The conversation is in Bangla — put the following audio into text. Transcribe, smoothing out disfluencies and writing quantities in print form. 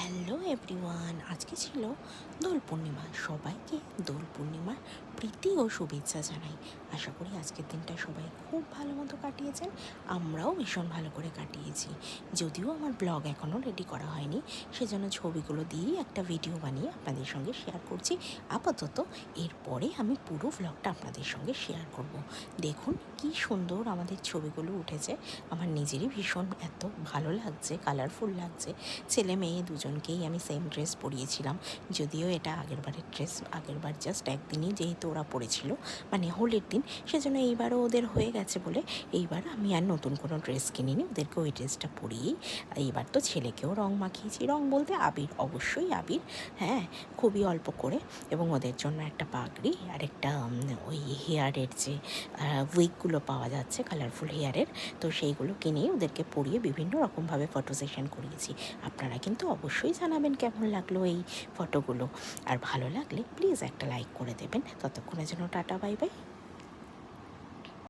হ্যালো এভরিওয়ান, আজকে ছিল দোল পূর্ণিমা। সবাইকে দোল পূর্ণিমার প্রীতি ও শুভেচ্ছা জানাই। আশা করি আজকের দিনটা সবাই খুব ভালো মতো কাটিয়েছেন। আমরাও ভীষণ ভালো করে কাটিয়েছি। যদিও আমার ব্লগ এখনও রেডি করা হয়নি, সেজন্য ছবিগুলো দিয়েই একটা ভিডিও বানিয়ে আপনাদের সঙ্গে শেয়ার করছি আপাতত। এরপরে আমি পুরো ব্লগটা আপনাদের সঙ্গে শেয়ার করব। দেখুন কি সুন্দর আমাদের ছবিগুলো উঠেছে। আমার নিজেরই ভীষণ এত ভালো লাগছে, কালারফুল লাগছে। ছেলে মেয়ে দুজনকেই আমি সেম ড্রেস পরিয়েছিলাম, যদিও এটা আগেরবারের ড্রেস। আগেরবার জাস্ট একদিনই যেহেতু ওরা পরেছিল, মানে হোলির দিন, সেজন্য এইবারও ওদের হয়ে গেছে বলে এইবার আমি আর নতুন কোনো ড্রেস কিনিনি, ওদেরকে ওই ড্রেসটা পরিয়েই। এইবার তো ছেলেকেও রং মাখিয়েছি, রং বলতে আবির, অবশ্যই আবির, হ্যাঁ, খুবই অল্প করে। এবং ওদের জন্য একটা পাগড়ি আর একটা ওই হেয়ারের যে উইকগুলো পাওয়া যাচ্ছে কালারফুল হেয়ারের, তো সেইগুলো কিনে ওদেরকে পরিয়ে বিভিন্ন রকমভাবে ফটো সেশন করিয়েছি। আপনারা কিন্তু অবশ্যই জানাবেন কেমন লাগলো এই ফটোগুলো, আর ভালো লাগলে প্লিজ একটা লাইক করে দেবেন। ততক্ষণের জন্য টাটা, বাই বাই।